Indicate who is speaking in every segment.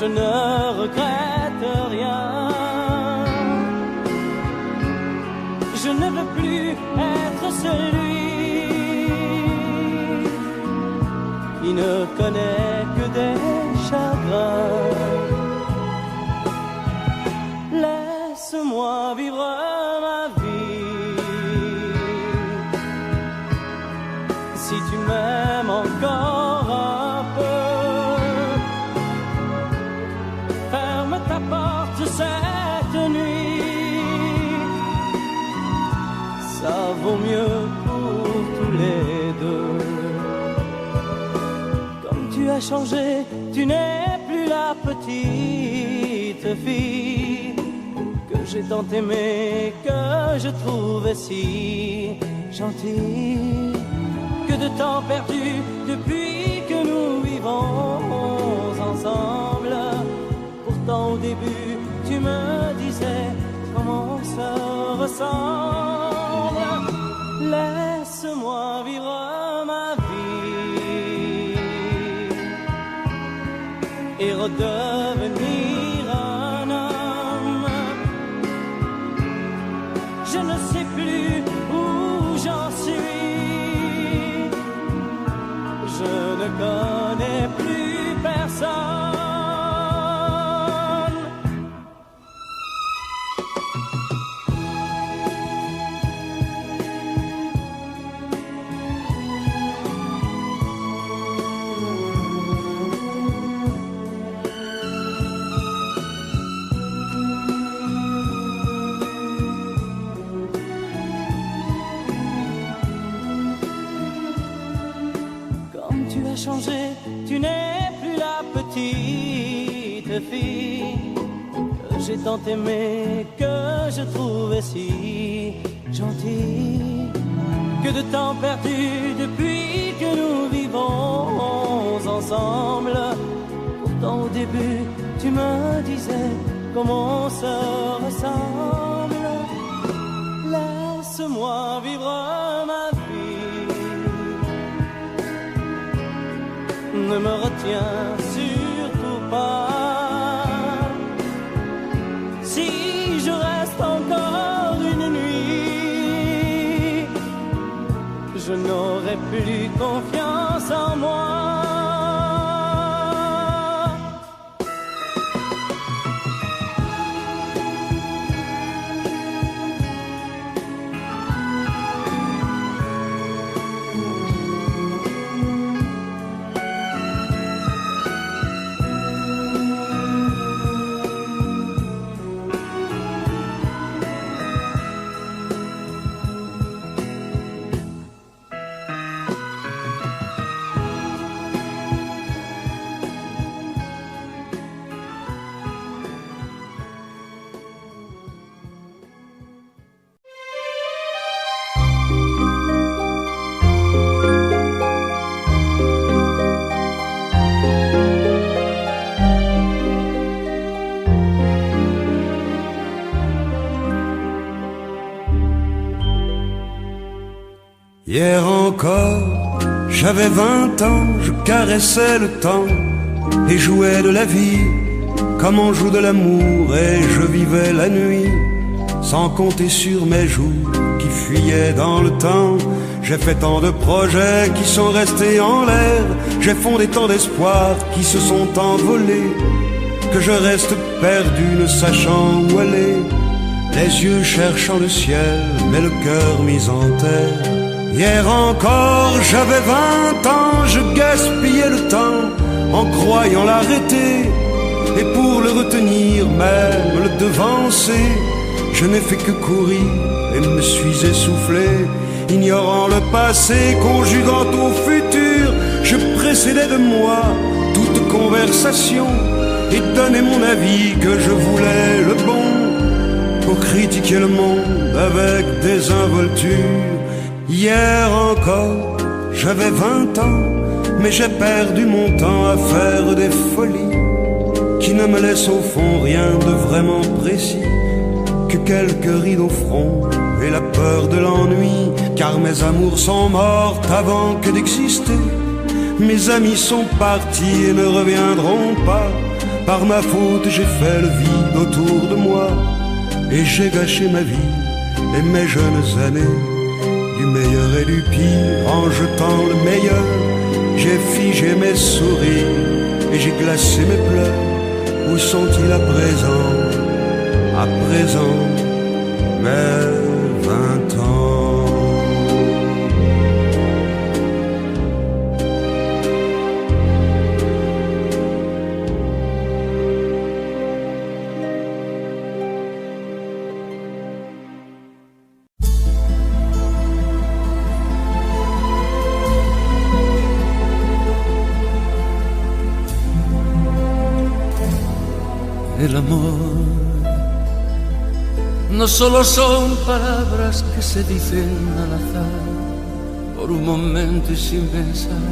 Speaker 1: je ne regrette rien. Je ne veux plus être celui qui ne connaît que des chagrins. Laisse-moi vivre ma vie. Si tu m'aimes encore un peu, ferme ta porte cette nuit. Ça vaut mieux pour tous les deux. Comme tu as changé, tu n'es plus la petite fille que j'ai tant aimée, que je trouvais si gentille. Que de temps perdu depuis que nous vivons ensemble. Pourtant au début tu me disais comment on se ressemble. Laisse-moi vivre ma vie et redevenir un homme. Je ne sais plus où j'en suis. Je ne connais plus personne. Changé, tu n'es plus la petite fille que j'ai tant aimée, que je trouvais si gentille. Que de temps perdu depuis que nous vivons ensemble. Pourtant au début tu me disais comment on se ressemble. Laisse-moi vivre ma vie. Ne me retiens surtout pas. Si je reste encore une nuit, je n'aurai plus confiance en moi.
Speaker 2: Hier encore, j'avais 20 ans, je caressais le temps et jouais de la vie comme on joue de l'amour, et je vivais la nuit sans compter sur mes jours qui fuyaient dans le temps. J'ai fait tant de projets qui sont restés en l'air, j'ai fondé tant d'espoirs qui se sont envolés, que je reste perdu ne sachant où aller, les yeux cherchant le ciel mais le cœur mis en terre. Hier encore, j'avais 20 ans, je gaspillais le temps en croyant l'arrêter, et pour le retenir, même le devancer, je n'ai fait que courir et me suis essoufflé. Ignorant le passé, conjuguant au futur, je précédais de moi toute conversation et donnais mon avis que je voulais le bon, pour critiquer le monde avec désinvolture. Hier encore, j'avais 20 ans, mais j'ai perdu mon temps à faire des folies qui ne me laissent au fond rien de vraiment précis, que quelques rides au front et la peur de l'ennui, car mes amours sont mortes avant que d'exister. Mes amis sont partis et ne reviendront pas, Par ma faute j'ai fait le vide autour de moi, et j'ai gâché ma vie et mes jeunes années. Du meilleur et du pire, en jetant le meilleur, j'ai figé mes sourires et j'ai glacé mes pleurs. Où sont-ils à présent, mes 20 ans?
Speaker 1: El amor no solo son palabras que se dicen al azar, por un momento y sin pensar.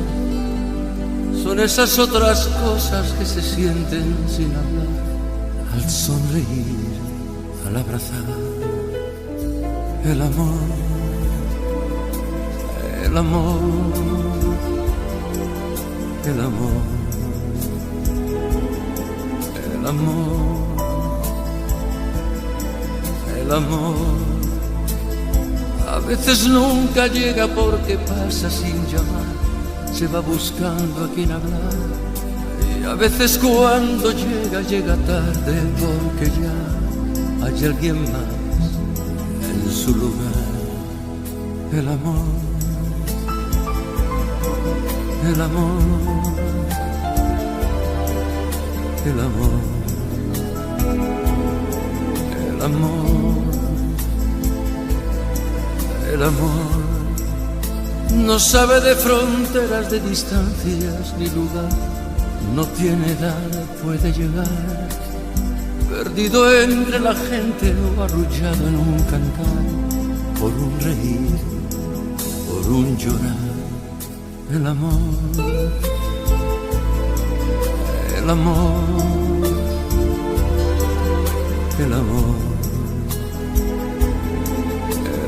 Speaker 1: Son esas otras cosas que se sienten sin hablar, al sonreír, al abrazar. El amor, el amor, el amor. El amor, el amor, a veces nunca llega porque pasa sin llamar, se va buscando a quien hablar, y a veces cuando llega, llega tarde porque ya hay alguien más en su lugar. El amor, el amor, el amor, el amor, el amor no sabe de fronteras, de distancias ni lugar, no tiene edad, puede llegar, perdido entre la gente o arrullado en un cantar, por un reír, por un llorar. El amor, el amor, el amor,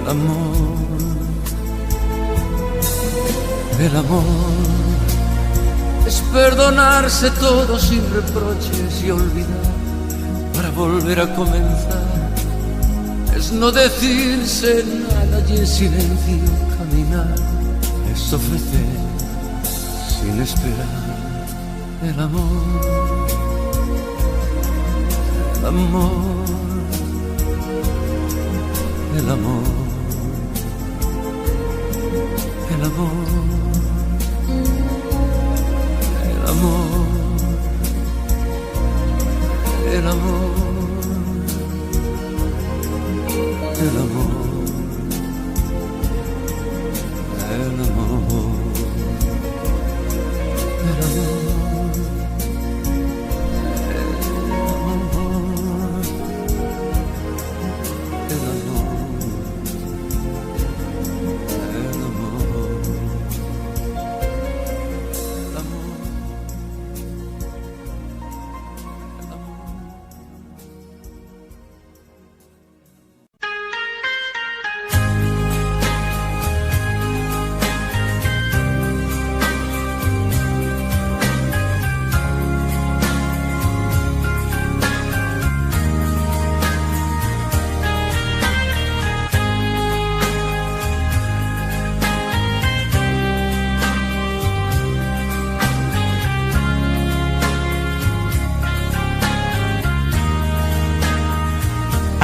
Speaker 1: el amor, el amor es perdonarse todo sin reproches y olvidar para volver a comenzar, es no decirse nada y en silencio caminar, es ofrecer sin esperar. El amor, el amor, el amor, el amor, el amor, el amor, el amor, el amor, el amor.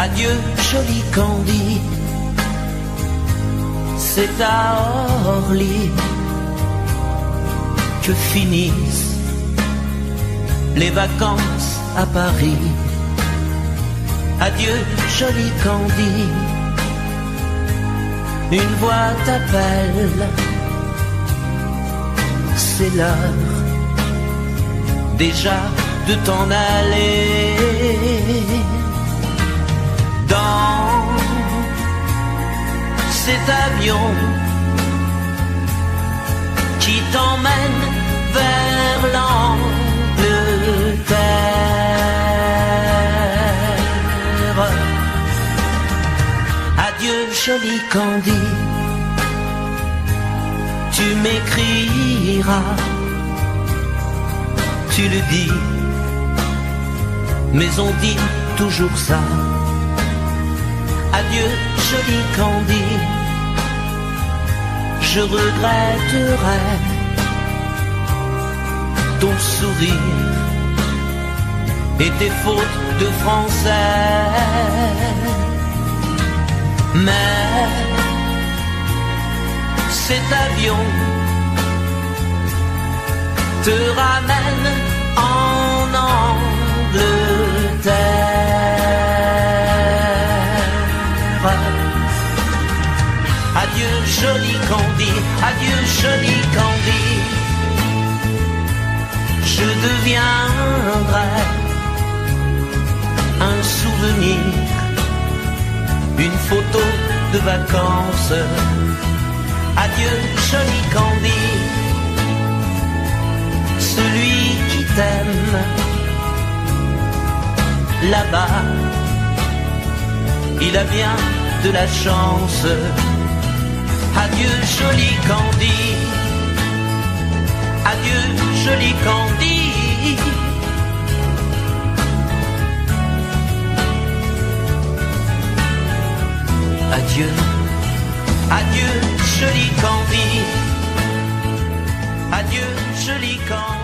Speaker 3: Adieu, joli Candy, c'est à Orly que finissent les vacances à Paris. Adieu, joli Candy, une voix t'appelle, c'est l'heure déjà de t'en aller. Dans cet avion qui t'emmène vers l'Angleterre. Adieu, joli Candy, tu m'écriras, tu le dis mais on dit toujours ça. Adieu, joli Candy, je regretterai ton sourire et tes fautes de français. Mais cet avion te ramène en Angleterre. Adieu joli Candy, adieu joli Candy, je deviendrai un souvenir, une photo de vacances. Adieu joli Candy, celui qui t'aime là-bas, il a bien de la chance. Adieu joli Candy, adieu joli Candy. Adieu, adieu joli Candy, adieu joli Candy.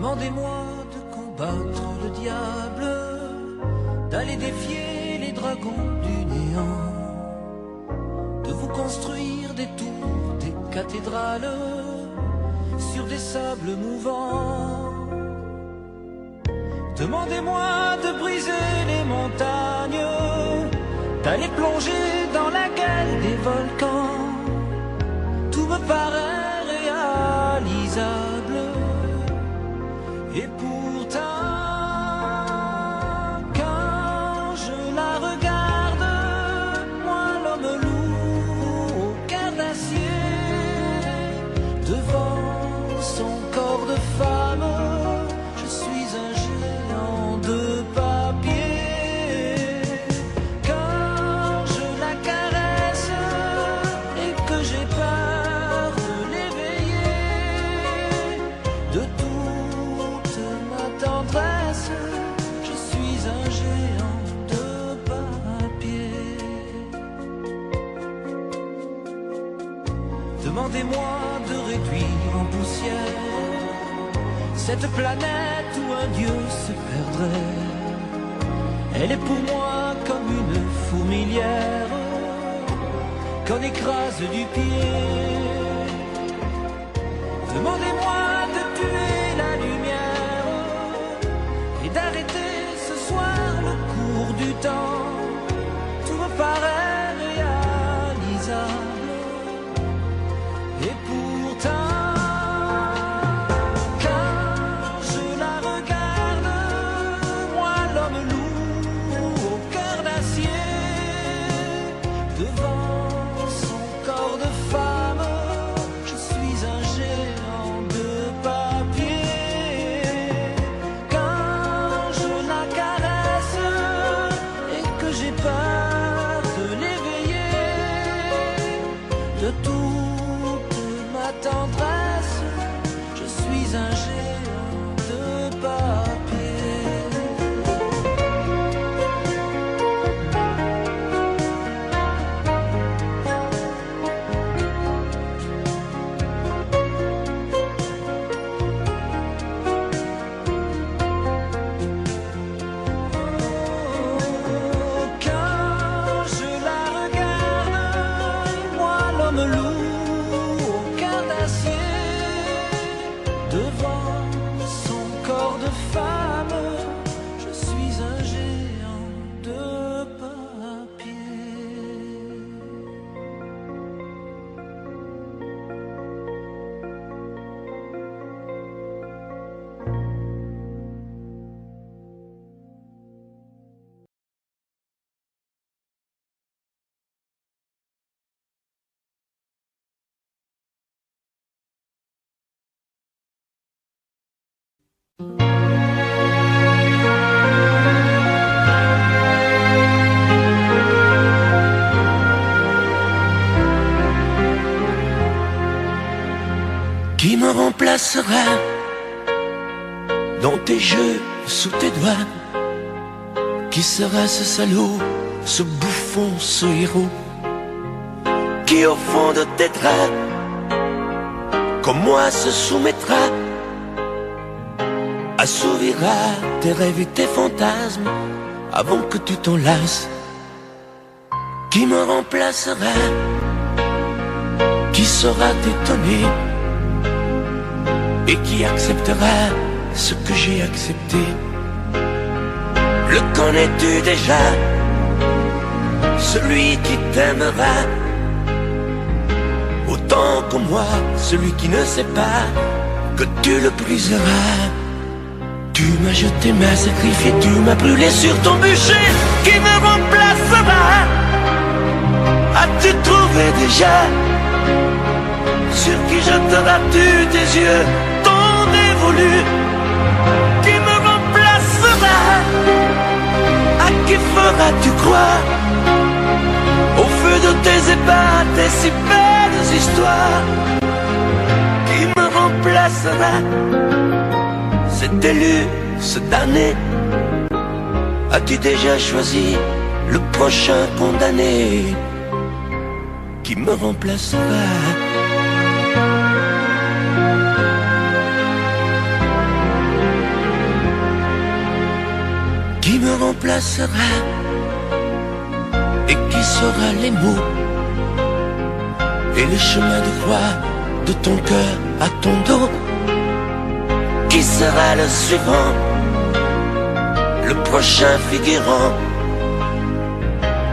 Speaker 3: Demandez-moi de combattre le diable, d'aller défier les dragons du néant, de vous construire des tours, des cathédrales sur des sables mouvants. Demandez-moi de briser les montagnes, d'aller plonger dans la gueule des volcans. Tout me paraît réalisable, et pourtant, quand je la regarde, moi l'homme loup au cœur d'acier, devant son corps de femme, je suis un géant de papier. Quand je la caresse et que j'ai peur de l'éveiller, de toute ma tendresse, je suis un géant de papier. Demandez-moi de réduire en poussière cette planète où un dieu se perdrait. Elle est pour moi comme une fourmilière qu'on écrase du pied. Demandez-moi de tuer la lumière et d'arrêter ce soir le cours du temps. Tout me paraît réalisable, et pourtant, quand je la regarde, moi l'homme loup au cœur d'acier, devant son corps de femme, je suis un géant de papier. Quand je la caresse et que j'ai peur de l'éveiller, de toute ma tendresse, je suis un géant de papier. Quand je la regarde, moi l'homme loup au cœur d'acier, devant son corps de femme, je suis un géant de papier.
Speaker 4: Qui me remplacera dans tes jeux, sous tes doigts? Qui sera ce salaud, ce bouffon, ce héros, qui au fond de tes draps, comme moi, se soumettra, assouvira tes rêves et tes fantasmes avant que tu t'en lasses? Qui me remplacera? Qui saura t'étonner et qui acceptera ce que j'ai accepté? Le connais-tu déjà? Celui qui t'aimera autant que moi, celui qui ne sait pas que tu le briseras. Tu m'as jeté, m'as sacrifié, tu m'as brûlé sur ton bûcher. Qui me remplacera? As-tu trouvé déjà sur qui jetteras-tu tes yeux, ton dévolu? Qui me remplacera? À qui feras-tu croire au feu de tes ébats, tes si belles histoires? Qui me remplacera? Cet élu, ce damné, as-tu déjà choisi le prochain condamné? Qui me remplacera? remplacera et qui saura les mots et les chemins de croix de ton cœur à ton dos. Qui sera le suivant, le prochain figurant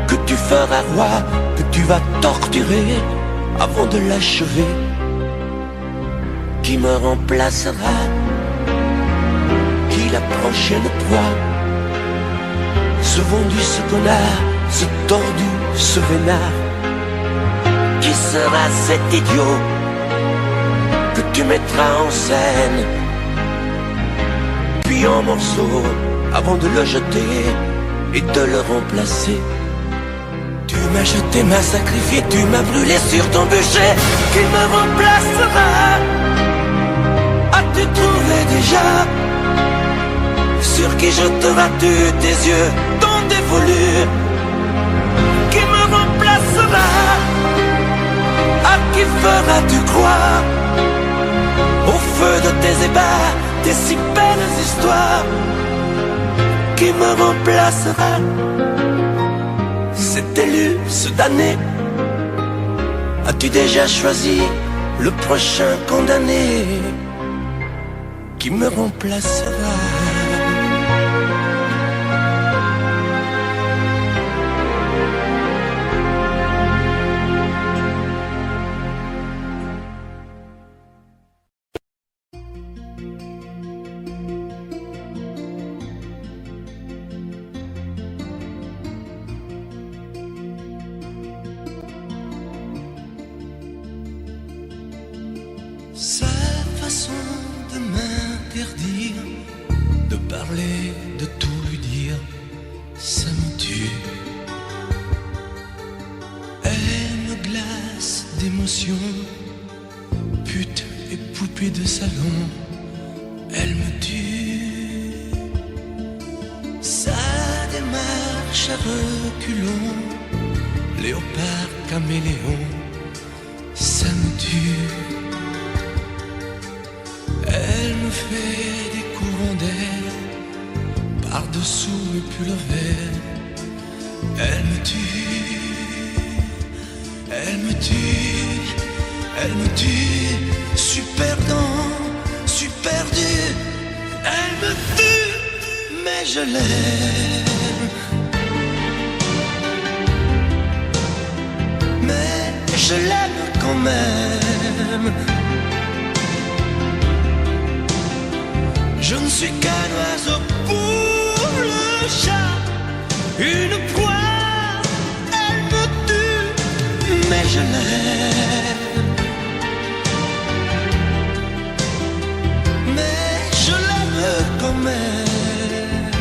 Speaker 4: que tu feras roi, que tu vas torturer avant de l'achever? Qui me remplacera? Qui la prochaine proie? Ce vendu, ce connard, ce tordu, ce vénard. Qui sera cet idiot que tu mettras en scène, puis en morceaux, avant de le jeter et de le remplacer? Tu m'as jeté, m'as sacrifié, tu m'as brûlé sur ton bûcher. Qui me remplacera? As-tu trouvé déjà sur qui jeteras-tu tes yeux tant dévolus? Qui me remplacera? À qui feras-tu croire au feu de tes ébats, tes si belles histoires? Qui me remplacera? Cet élu, ce damné, as-tu déjà choisi le prochain condamné? Qui me remplacera?
Speaker 3: Sa façon de m'interdire de parler, de tout lui dire, ça me tue. Elle me glace d'émotion, pute et poupée de salon, elle me tue. Sa démarche à reculons, léopard caméléon, ça me tue. Elle me fait des courants d'air par-dessous mes pulls verts. Elle me tue, elle me tue, elle me tue. Suis perdant, suis perdu. Elle me tue, mais je l'aime. Mais je l'aime quand même. Je ne suis qu'un oiseau pour le chat, une proie, elle me tue, mais je l'aime. Mais je l'aime quand même.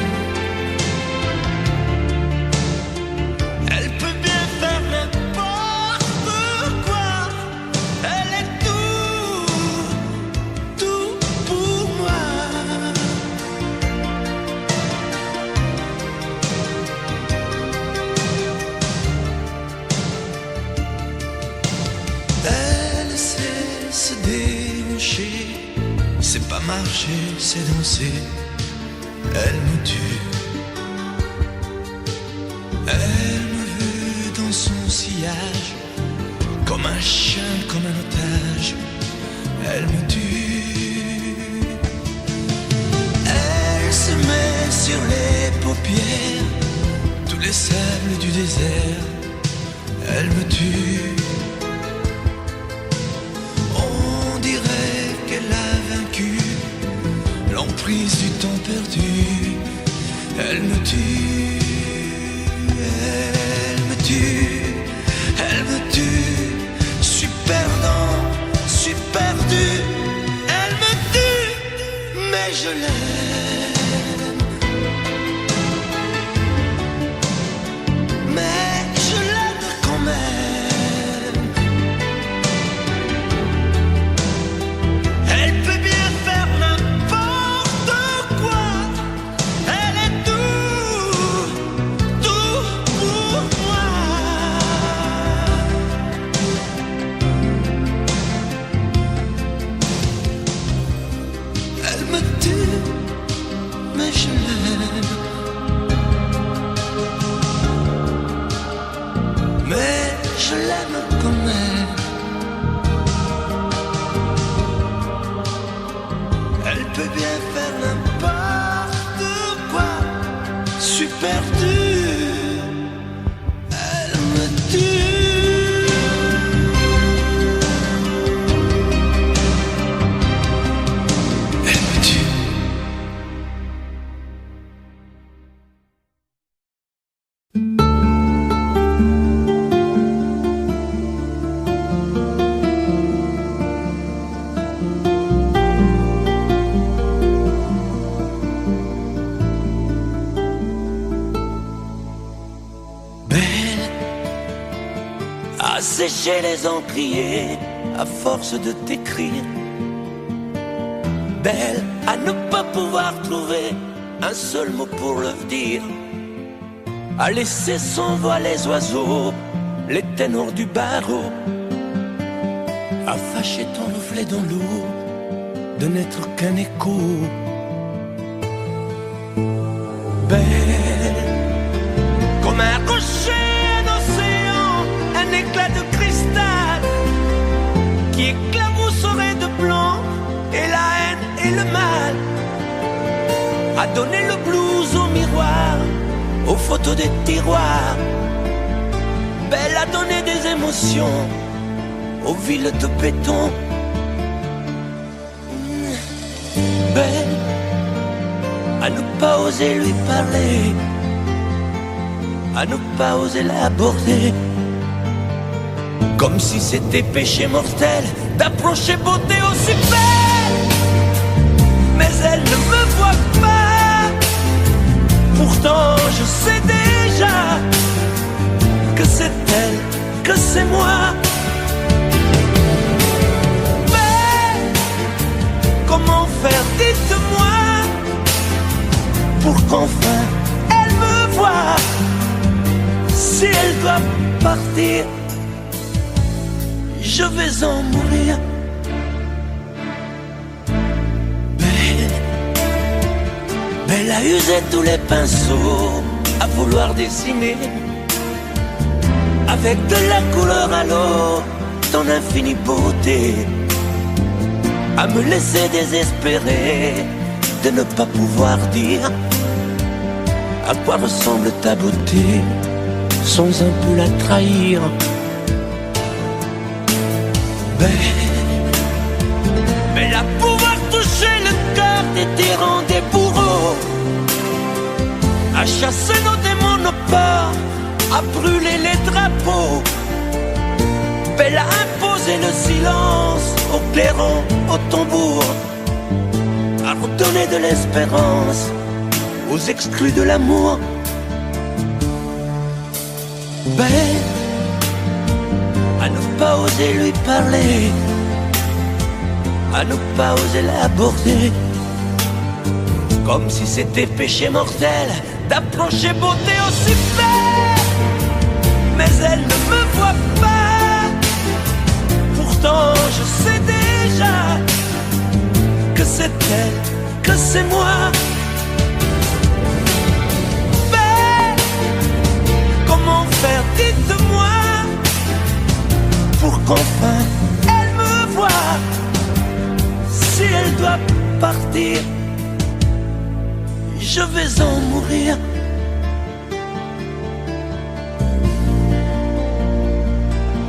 Speaker 3: Elle peut bien faire n'importe quoi, elle est tout pour moi. C'est pas marcher, c'est danser. Elle me tue. Elle me veut dans son sillage, comme un chien, comme un otage. Elle me tue. Elle se met sur les paupières tous les sables du désert. Elle me tue. L'emprise du temps perdu, elle me tue, elle me tue, elle me tue. Suis perdant, suis perdu, elle me tue, mais je l'aime. Mais je l'aime quand même. Elle peut bien faire n'importe quoi, elle est tout
Speaker 4: assécher les encriers à force de t'écrire. Belle à ne pas pouvoir trouver un seul mot pour le dire, à laisser s'envoler les oiseaux, les ténors du barreau, à fâcher ton reflet dans l'eau, de n'être qu'un écho. Belle comme un rocher, un océan, un éclat de cristal qui éclabousserait de blanc et la haine et le mal, à donner le blues au miroir, aux photos des tiroirs. Belle à donner des émotions aux villes de béton. Belle à ne pas oser lui parler, à ne pas oser l'aborder, comme si c'était péché mortel d'approcher beauté aussi belle. Mais elle ne me voit pas, pourtant je sais déjà que c'est elle, que c'est moi. Mais comment faire, dites-moi, pour qu'enfin elle me voie. Si elle doit partir, je vais en mourir. Belle a usé tous les pinceaux à vouloir dessiner avec de la couleur à l'eau ton infinie beauté, à me laisser désespérer de ne pas pouvoir dire à quoi ressemble ta beauté sans un peu la trahir. Belle à pouvoir toucher le cœur des tyrans, des bourreaux, à chasser nos démons, nos peurs, à brûler les drapeaux. Belle à imposer le silence aux clairons, aux tambours, à redonner de l'espérance aux exclus de l'amour. Belle à ne pas oser lui parler, à ne pas oser l'aborder, comme si c'était péché mortel d'approcher beauté aussi belle. Mais elle ne me voit pas, pourtant je sais déjà que c'est elle, que c'est moi. Belle, comment faire, dites-moi, pour qu'enfin elle me voie. Si elle doit partir, je vais en mourir.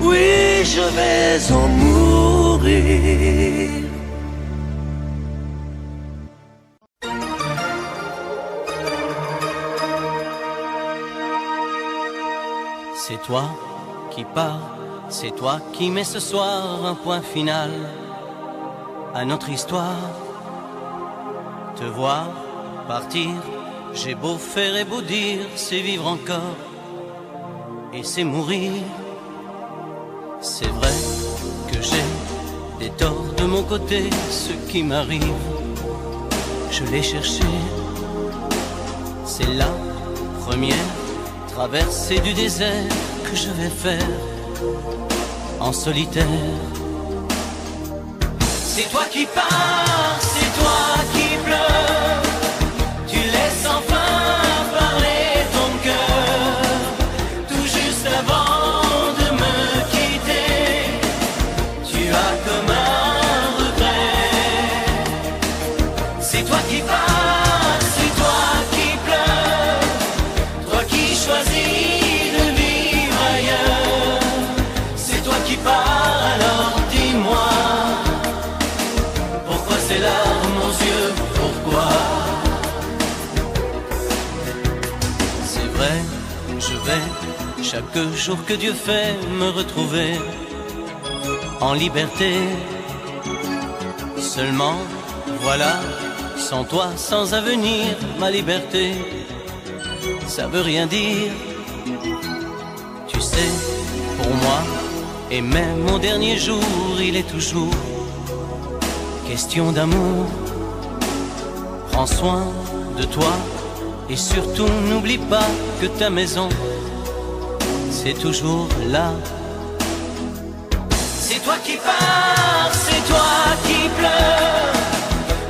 Speaker 4: Oui, je vais en mourir.
Speaker 1: C'est toi qui pars, c'est toi qui mets ce soir un point final à notre histoire. Te voir partir, j'ai beau faire et beau dire, c'est vivre encore et c'est mourir. C'est vrai que j'ai des torts de mon côté, ce qui m'arrive, je l'ai cherché. C'est la première traversée du désert que je vais faire en solitaire. C'est toi qui pars, c'est toi qui pleures, tu laisses enfin parler ton cœur, tout juste avant de me quitter, tu as comme un regret. C'est toi qui pars, c'est toi qui pleures, toi qui choisis de vivre ailleurs. C'est toi qui pars, alors dis-moi, pourquoi ces larmes aux yeux, pourquoi? C'est vrai, je vais, chaque jour que Dieu fait, me retrouver en liberté. Seulement, voilà, sans toi, sans avenir, ma liberté, ça veut rien dire. Tu sais, pour moi, Et même mon dernier jour, il est toujours question d'amour. Prends soin de toi et surtout n'oublie pas que ta maison, c'est toujours là. C'est toi qui pars, c'est toi qui pleures.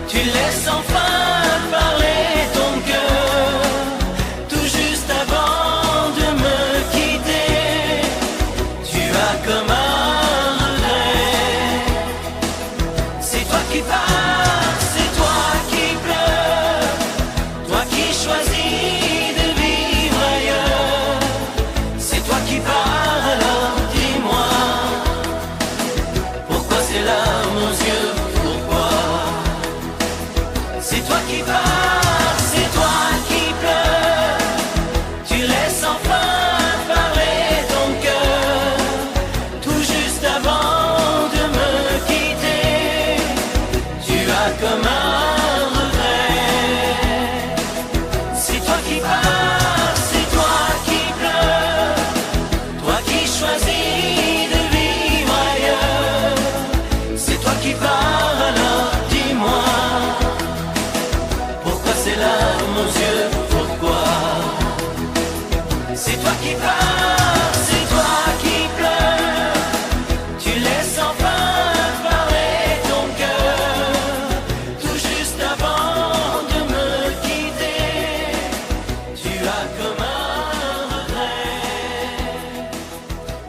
Speaker 1: Tu laisses enfin parler ton cœur. Tout juste avant de me quitter, tu as comme un regret. C'est toi qui pars, c'est toi qui pleures. Toi qui choisis de vivre ailleurs. C'est toi qui pars, alors dis-moi, pourquoi ces larmes aux yeux, pourquoi? C'est toi qui pars, c'est toi qui pleures. Tu laisses enfin parler ton cœur. Tout juste avant de me quitter, tu as comme un regret. C'est toi qui pars, c'est toi qui pleures. Toi qui choisis de vivre ailleurs. C'est toi qui pars, alors dis-moi, pourquoi ces larmes aux yeux, pourquoi? C'est toi qui pars, c'est toi qui pleures. Tu laisses enfin parler ton cœur. Tout juste avant de me quitter, tu as comme un regret.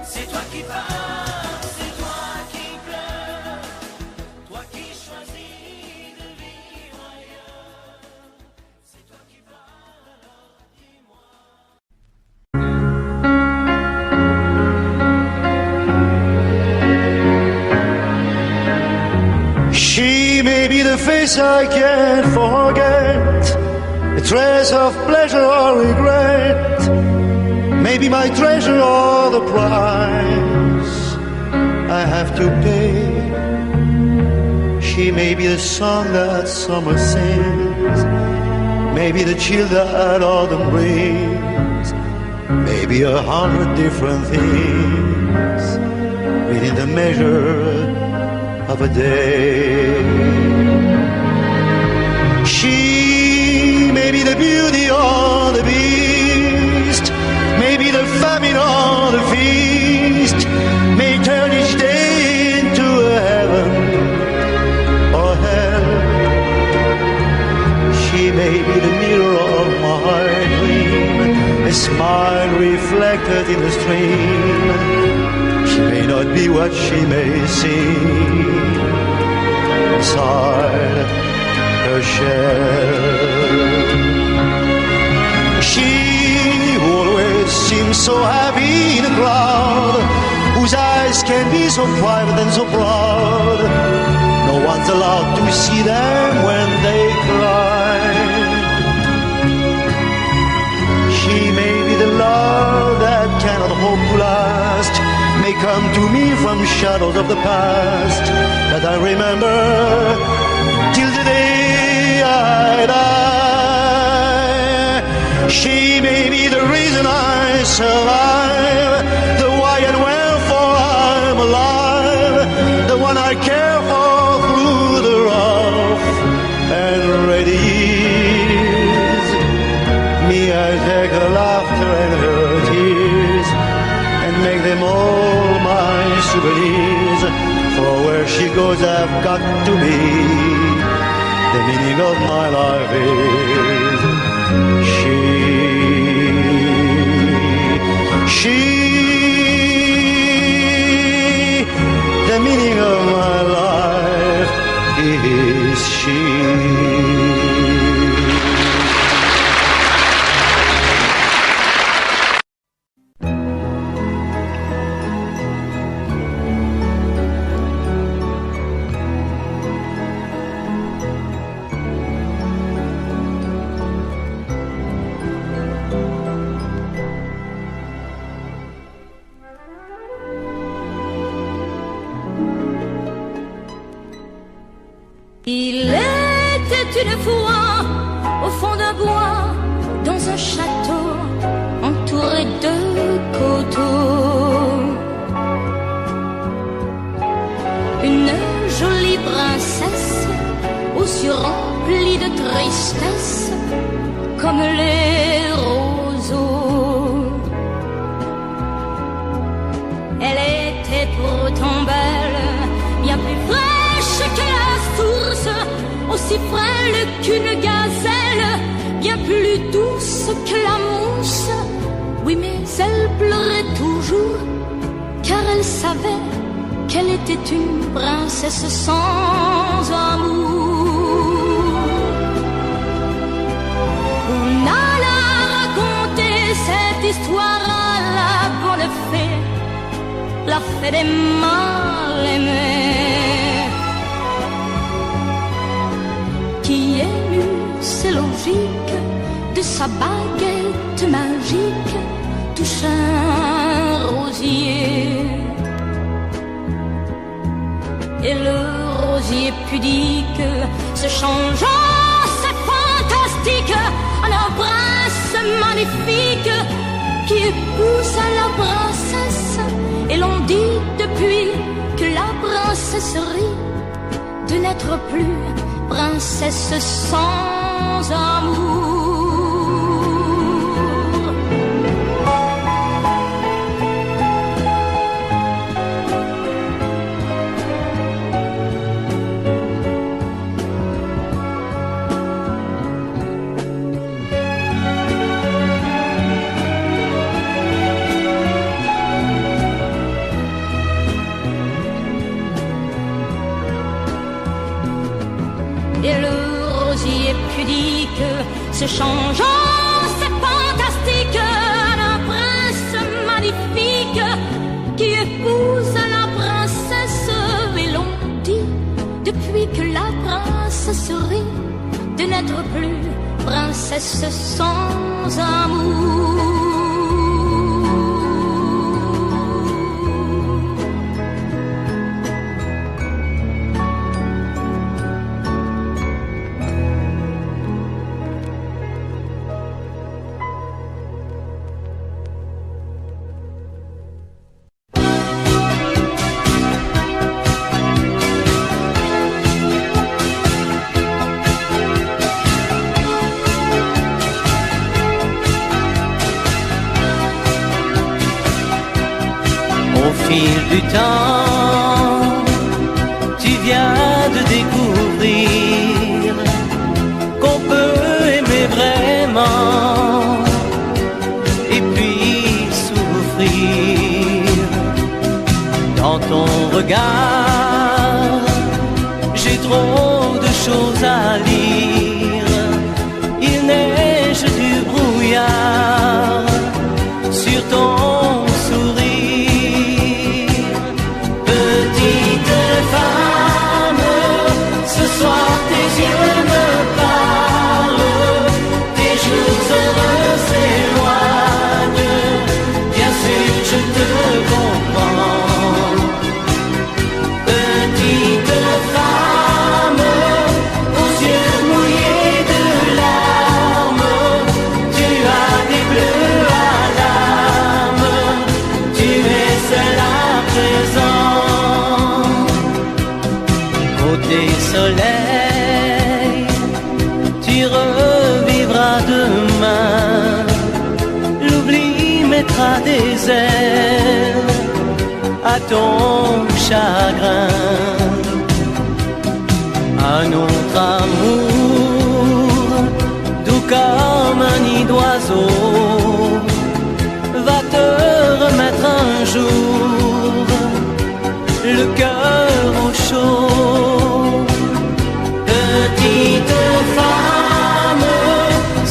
Speaker 1: C'est toi qui pars, c'est toi qui pleures. Toi qui choisis de vivre ailleurs. C'est toi qui pars, alors dis-moi.
Speaker 2: She may be the face I can't forget, a trace of pleasure or regret, maybe my treasure or the price I have to pay. She may be the song that summer sings, maybe the chill that autumn brings, maybe 100 different things within the measure of a day. She may be the beauty or the beast, maybe the famine or the feast, may turn each day into a heaven or hell. She may be the mirror of my dream, a smile reflected in the stream. She may not be what she may seem inside her shell. She who always seems so happy in a crowd, whose eyes can be so private and so proud, no one's allowed to see them when they cry. She may be the love that cannot hope to last, may come to me from shadows of the past that I remember till the day I die. She may be the reason I survive, the why and wherefore I'm alive, the one I care for through the rough and ready years. Me, I take her laughter and her tears and make them all my souvenirs. For where she goes, I've got to be. The meaning of my life is she. The meaning of my life is she.
Speaker 5: Il était une fois au fond d'un bois, dans un château entouré de coteaux. tristesse comme les roseaux. Elle était pourtant belle, bien plus fraîche que la source, aussi frêle qu'une gazelle, bien plus douce que la mousse. Oui, mais elle pleurait toujours, car elle savait qu'elle était une princesse sans amour. On alla raconter cette histoire à la bonne fée, la fée des mal-aimés, qui émut, c'est logique, de sa baguette magique touche un rosier. Et le rosier pudique se changeant, c'est fantastique, en un prince magnifique qui épousa la princesse. Et l'on dit depuis que la princesserie de n'être plus princesse sans amour. Et le rosier pudique se changeant, c'est fantastique, en un prince magnifique qui épouse la princesse. Et l'on dit depuis que la princesserie de n'être plus princesse sans amour.
Speaker 1: Au fil du temps, tu viens de découvrir qu'on peut aimer vraiment et puis souffrir. Dans ton regard, j'ai trop de choses à lire. Il neige du brouillard sur ton sourire. Ce soir tes yeux me parlent, tes jours heureux s'éloignent. Bien sûr je te comprends. Petite femme aux yeux mouillés de larmes, tu as des bleus à l'âme, tu es seule à présent. Côté soleil, tu revivras demain. L'oubli mettra des ailes à ton chagrin. Un autre amour, doux comme un nid d'oiseau, va te remettre un jour le cœur au chaud. Petite femme,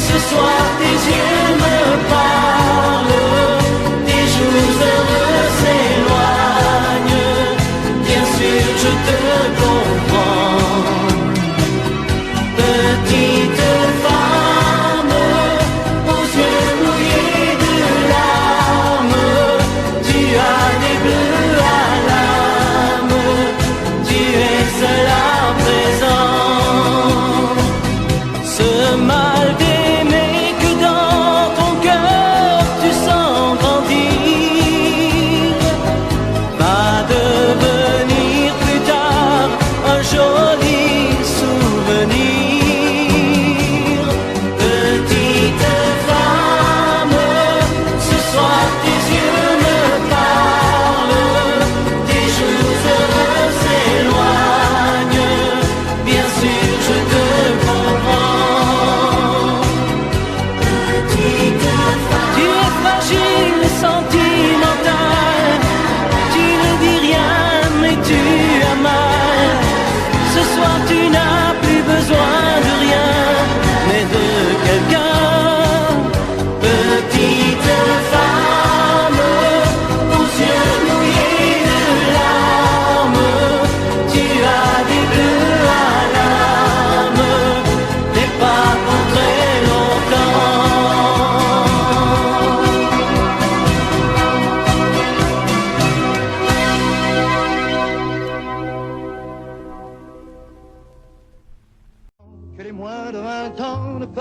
Speaker 1: ce soir tes yeux me parlent, tes jours heureux s'éloignent. Bien sûr je te comprends. Petite femme aux yeux mouillés de larmes, tu as des bleus à l'âme,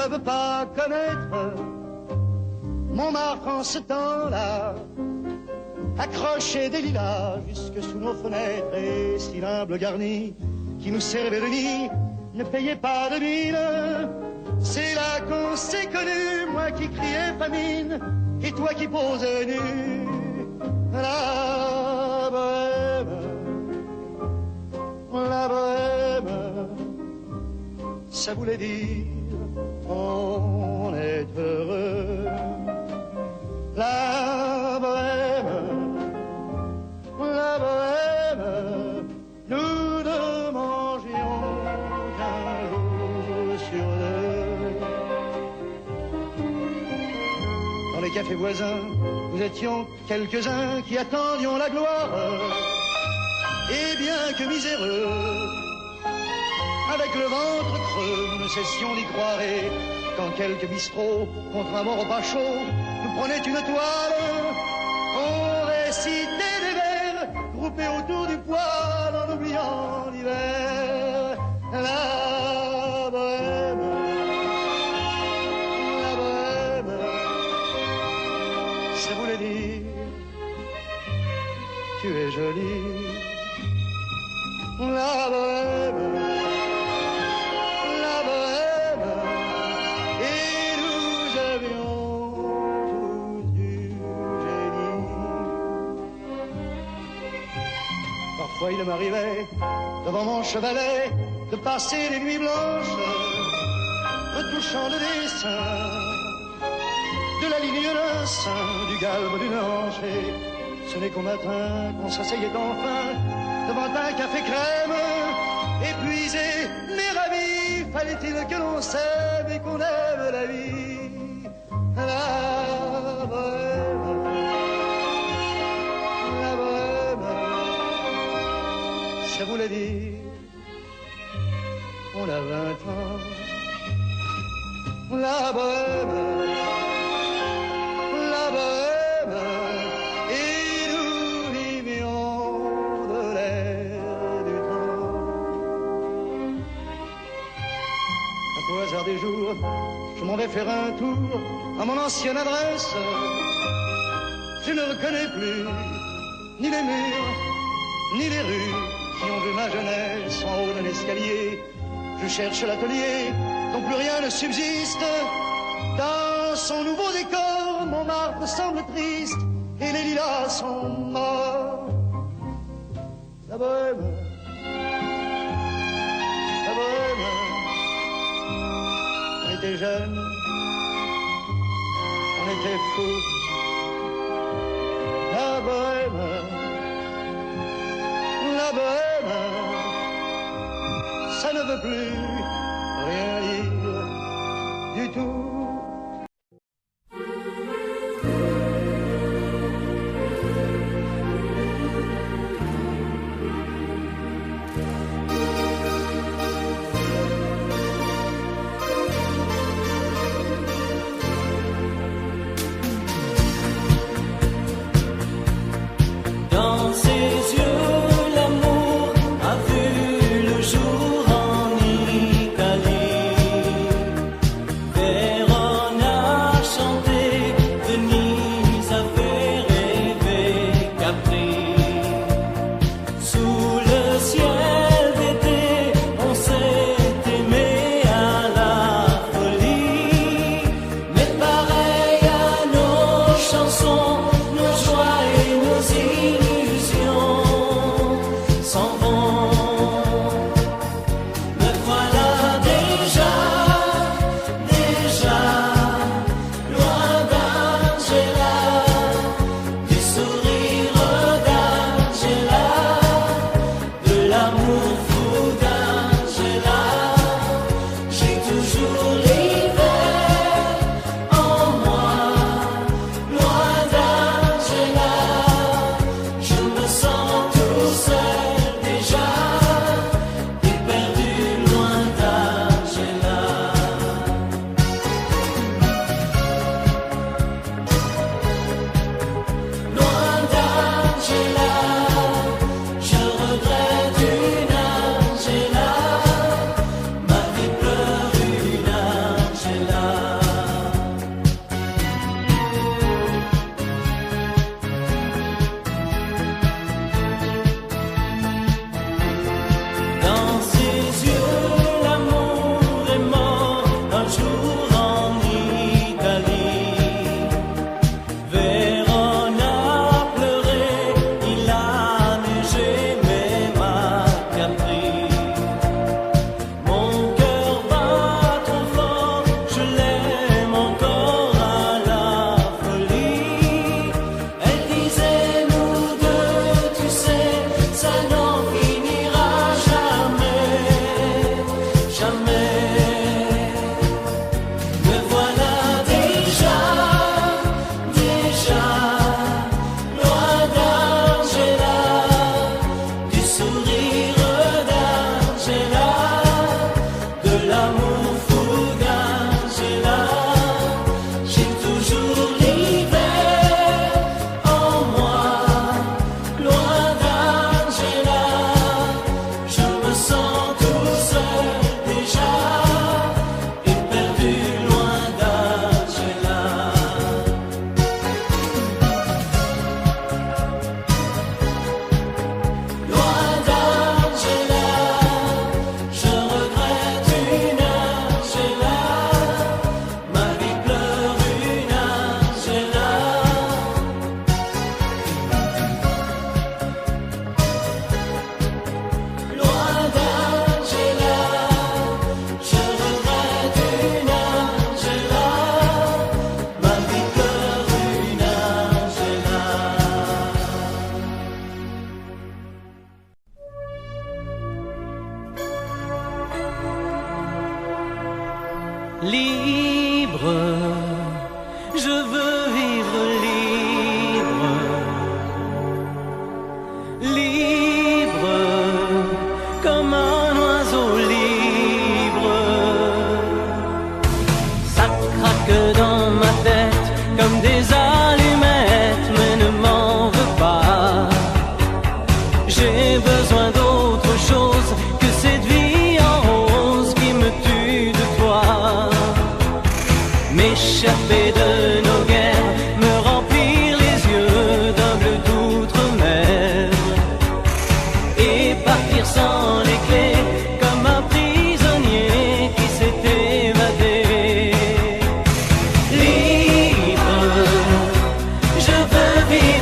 Speaker 6: ne veut pas connaître Montmartre en ce temps-là, accroché des lilas jusque sous nos fenêtres, et si l'humble garni qui nous servait de nid ne payait pas de mine. C'est là qu'on s'est connus, moi qui criais famine et toi qui posais nu. La bohème, ça voulait dire on est heureux. La bohème, nous ne mangions qu'un jour sur deux. Dans les cafés voisins, nous étions quelques-uns qui attendions la gloire. Et bien que miséreux, avec le ventre creux, nous ne cessions d'y croire. Et quand quelques bistrots, contre un bon repas chaud, nous prenaient une toile, on récitait des vers groupés autour du poêle en oubliant l'hiver. La bohème, ça voulait dire tu es jolie. La bohème, et nous avions tous du génie. Parfois il m'arrivait, devant mon chevalet, de passer les nuits blanches, retouchant le dessin de la ligne d'un sein, du galbe d'une hanche. Et ce n'est qu'au matin qu'on s'asseyait enfin devant un café crème, épuisé mais ravi. Fallait-il que l'on s'aime et qu'on aime la vie. La bohème, ça voulait dire on a 20 ans. La bohème, et nous vivions de l'air du temps. Au hasard des jours, je m'en vais faire un tour à mon ancienne adresse. Je ne reconnais plus ni les murs, ni les rues qui ont vu ma jeunesse en haut d'un escalier. Je cherche l'atelier dont plus rien ne subsiste. Dans son nouveau décor, Montmartre semble triste et les lilas sont morts. La bohème, on était jeunes, on était fous. La bohème, ça ne veut plus rien dire du tout.
Speaker 1: Dans ses yeux, l'amour a vu le jour en Nice.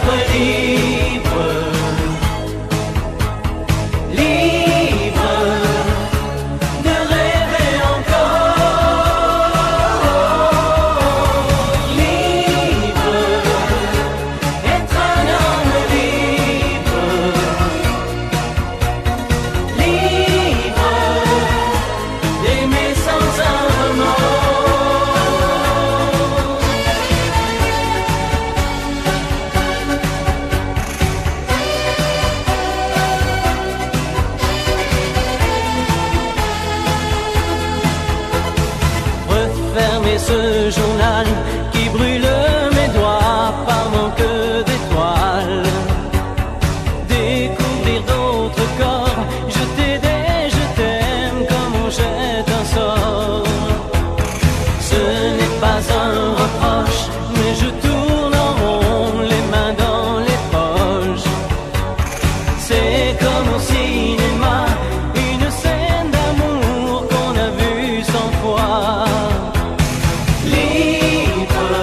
Speaker 1: libre, libre, libre de rêver encore, libre, être un homme libre, libre d'aimer sans un refermer ce journal qui brûle mes doigts par manque d'étoiles, découvrir d'autres corps, jeter des je t'aime comme on jette un sort. Ce n'est pas un reproche, mais je tourne en rond, les mains dans les poches. C'est comme au cinéma, une scène d'amour qu'on a vue 100 fois. Libre,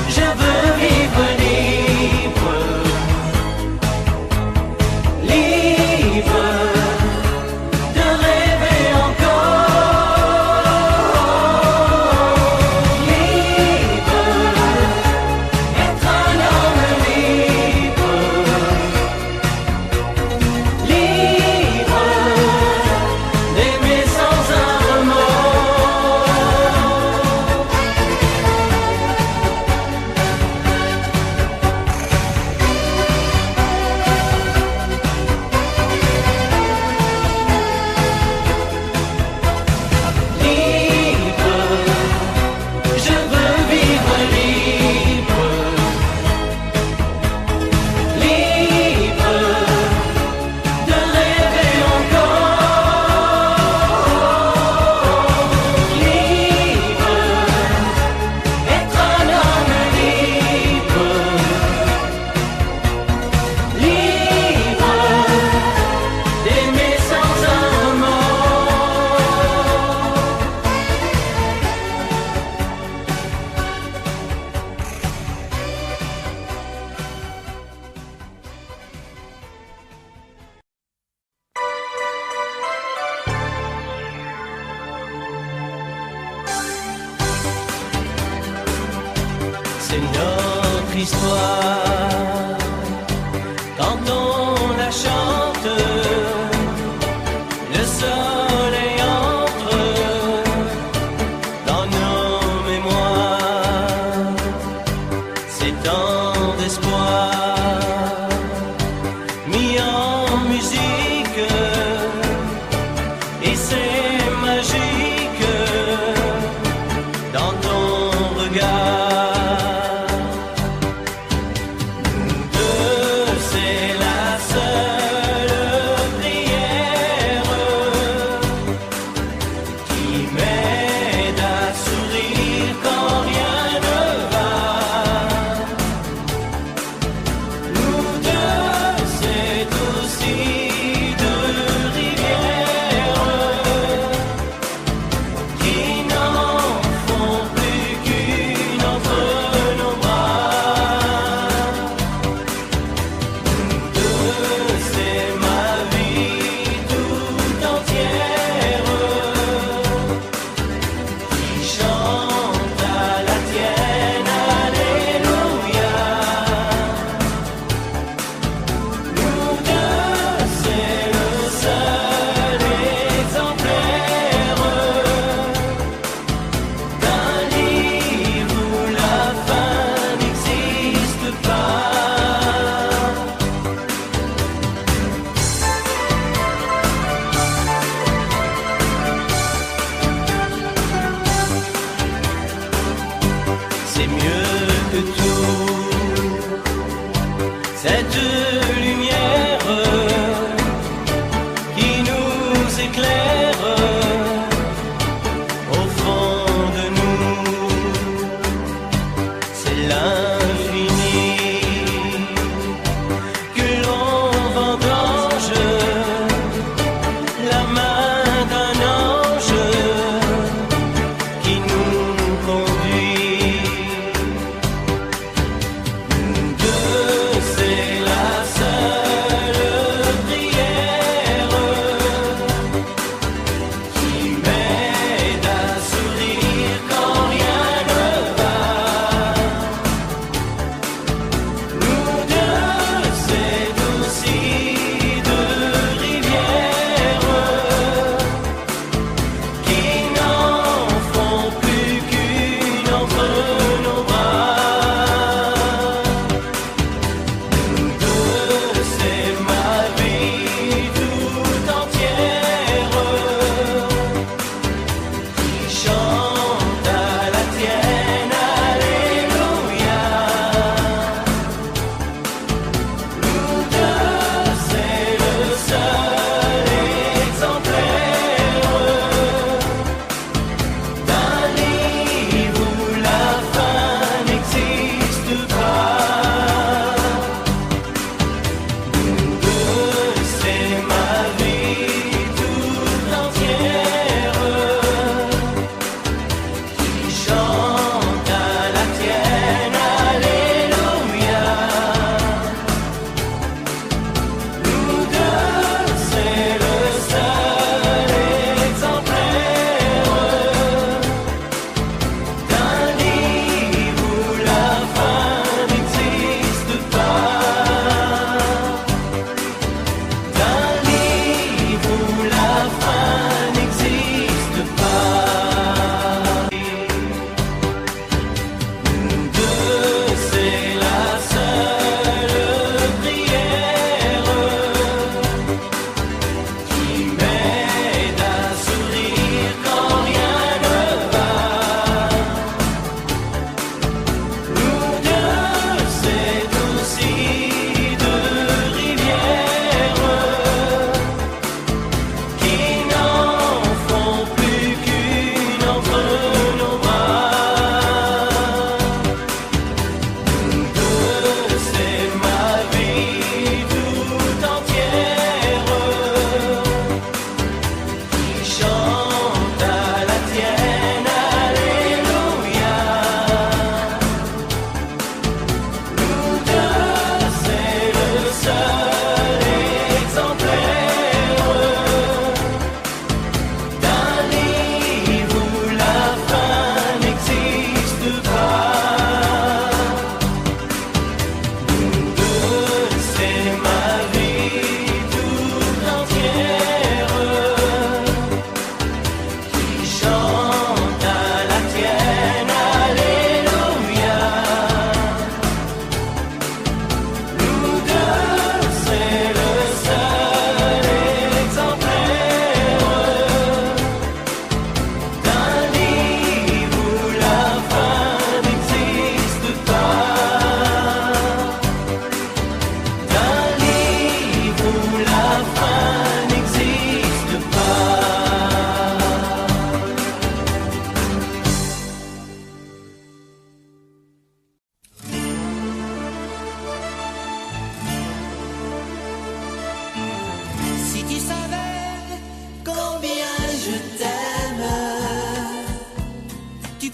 Speaker 1: je veux vivre libre, libre de rêver encore, libre, être un homme libre, libre d'aimer sans un remords. Libre, je veux vivre libre, libre de rêver encore, libre, être un homme libre, libre d'aimer sans un remords. C'est notre histoire quand on la chante, le soleil entre dans nos mémoires, c'est tant d'espoir mis en musique et c'est magique dans ton regard. C'est la seule prière qui m'aide à sourire quand rien ne va. Nous deux, c'est aussi deux rivières qui n'en font plus qu'une entre nos bras. C'est ma vie tout entière qui chante à la tienne, alléluia. Nous deux, c'est le seul exemplaire d'un livre où la fin n'existe pas. C'est mieux que tout, cette lumière qui nous éclaire au fond de nous. C'est l'infini que l'on vendange, la main d'un ange qui nous conduit. Nous deux,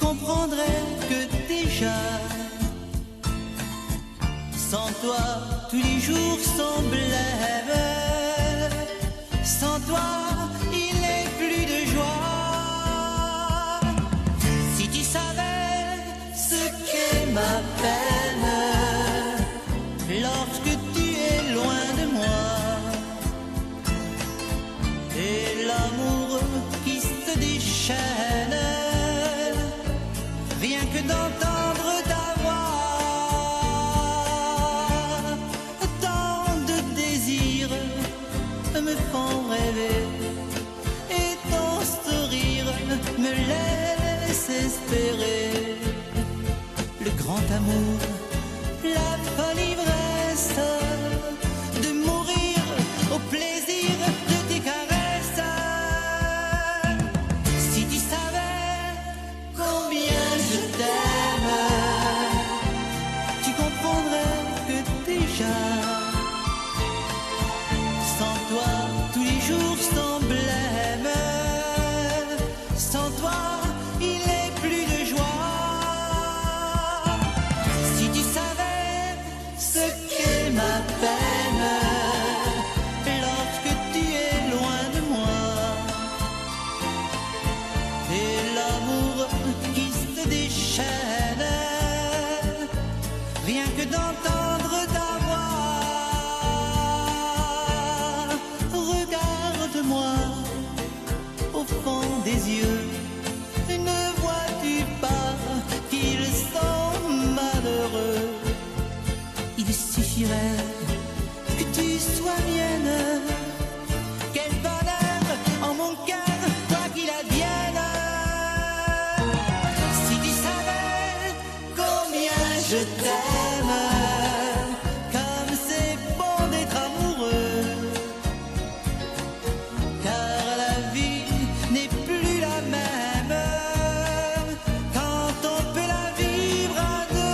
Speaker 3: comprendrais que déjà, sans toi, tous les jours sont blêmes. Sans toi, il n'est plus de joie. Si tu savais ce qu'est ma peine, lorsque tu es loin de moi, et l'amour qui se déchaîne, rien que d'entendre ta voix, tant de désirs me font rêver, et ton sourire me laisse espérer le grand amour, la folle ivresse de mourir au plaisir de tes caresses. Si tu savais combien je t'aime, tu comprendrais que déjà, sans toi, tous les jours sont blêmes. Sans toi, il n'est plus de joie. Si tu savais ce qu'est ma peine, lorsque tu es loin de moi, et l'amour qui se déchaîne, rien que d'entendre ta voix. Regarde-moi au fond des yeux, ne vois-tu pas qu'ils sont malheureux? Il suffirait que tu sois mienne. Quel bonheur en mon cœur, toi qui l'advienne. Si tu savais combien je t'aime, comme c'est bon d'être amoureux, car la vie n'est plus la même quand on peut la vivre à deux.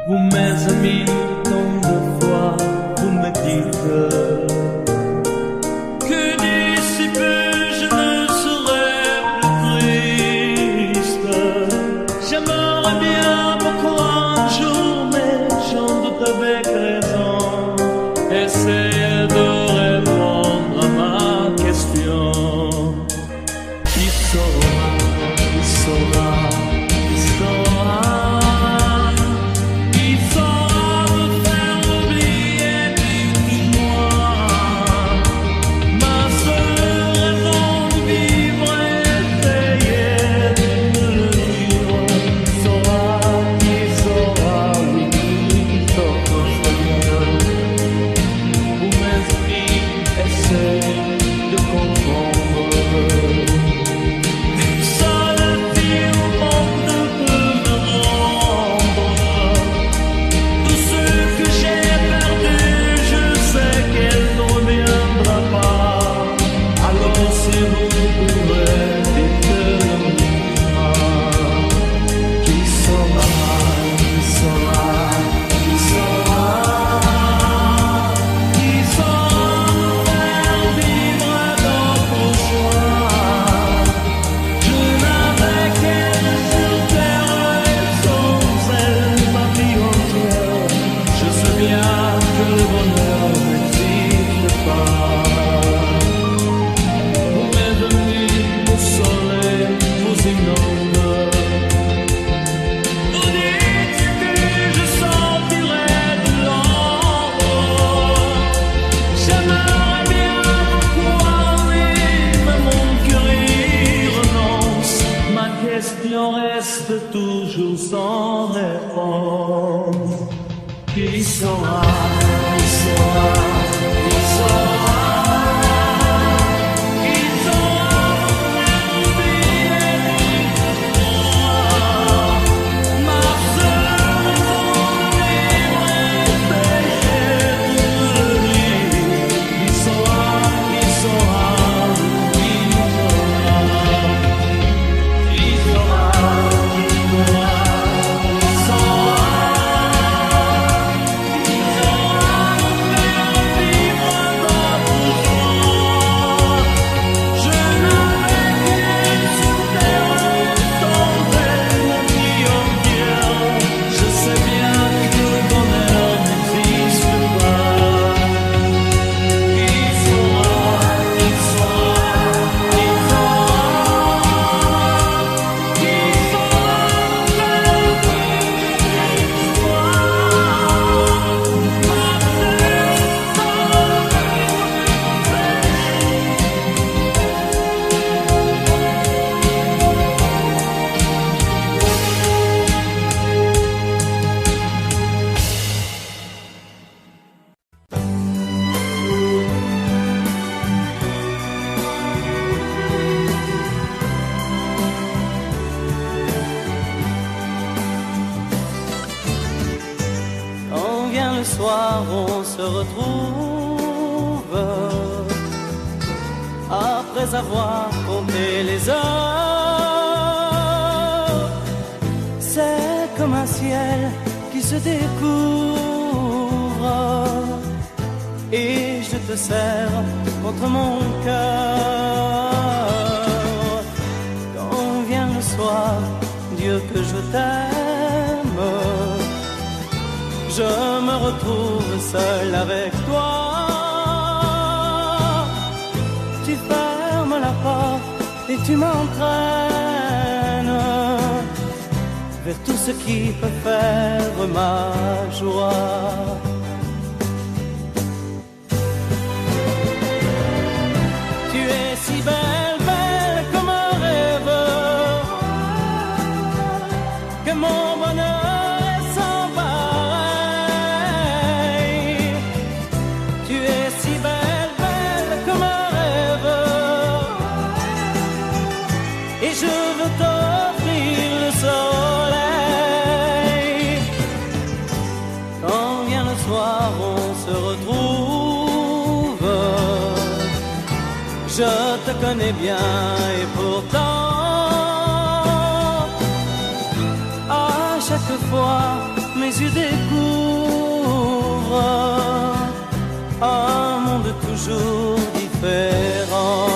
Speaker 1: Vous mes amis, tant de fois vous me dites que d'ici peu je ne serai plus triste. J'aimerais bien beaucoup un jour, mais j'en doute avec raison, essayer de répondre à ma question. Qui saura, qui saura, qui saura, qui saura me faire oublier plus que moi. Ma seule raison de vivre est essayer de me le vivre. Saura, qui saura, oui, qui saura. Vous mes amis, essayez de comprendre. Reste toujours sans réponse. Qui saura, qui saura, qui saura. soir on se retrouve, après avoir compté les heures, c'est comme un ciel qui se découvre et je te serre contre mon cœur. Quand vient le soir, Dieu que je t'aime, je me retrouve seul avec toi. Tu fermes la porte et tu m'entraînes vers tout ce qui peut faire ma joie. Tu es si belle, belle comme un rêve, que mon bonheur est sans pareil. Tu es si belle, belle comme un rêve, et je veux t'offrir le soleil. Quand vient le soir, on se retrouve. Je te connais bien et pourtant, à chaque fois, mes yeux découvrent un monde toujours différent.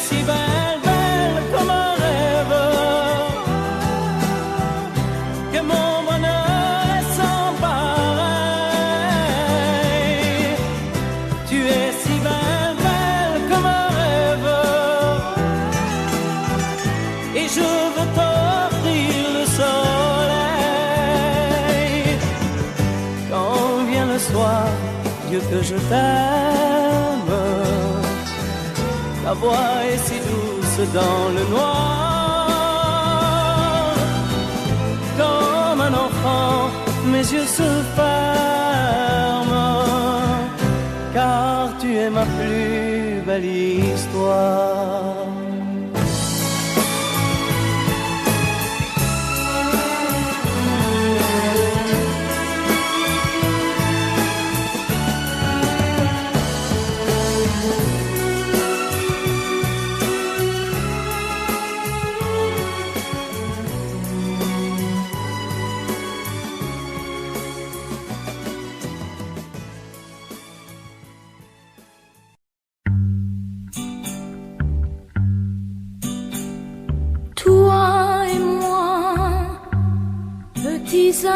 Speaker 1: Si belle, belle comme un rêve, que mon bonheur est sans pareil. Tu es si belle, belle comme un rêve, et je veux t'offrir le soleil. Quand vient le soir, Dieu que je t'aime, ta voix est si douce dans le noir. Comme un enfant, mes yeux se ferment, car tu es ma plus belle histoire.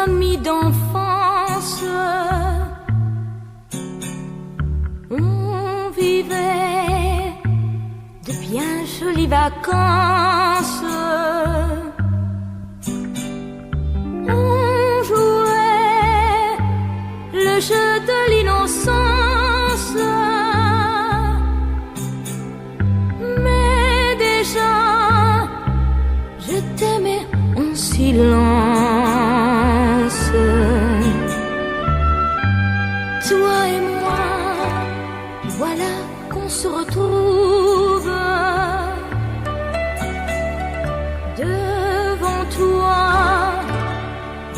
Speaker 5: Amis d'enfance, on vivait de bien jolies vacances. On jouait le jeu de l'innocence, mais déjà je t'aimais en silence. Toi et moi, voilà qu'on se retrouve devant toi.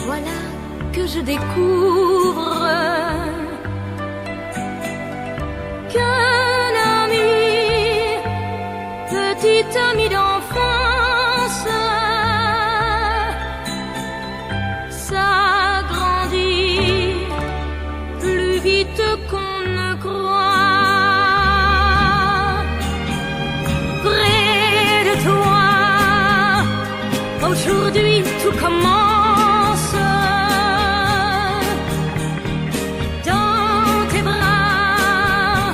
Speaker 5: Voilà que je découvre qu'un ami, petit ami d'enfance, s'agrandit plus vite qu'on ne croit. Près de toi, aujourd'hui tout commence. Dans tes bras,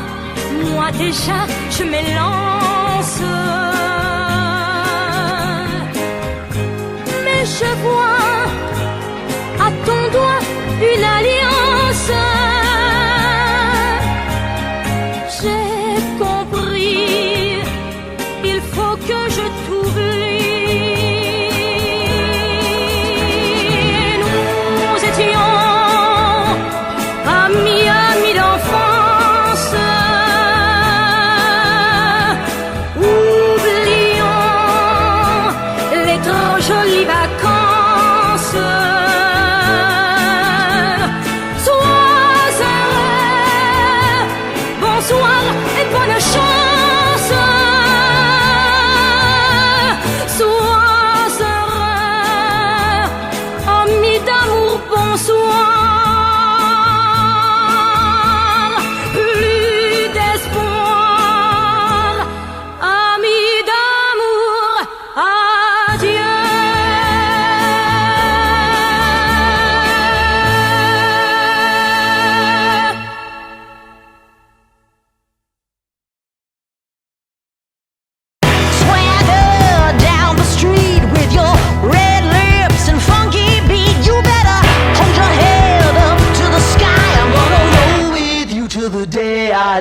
Speaker 5: moi déjà je m'élance. Mais je vois à ton doigt une alliance. J'ai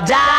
Speaker 7: da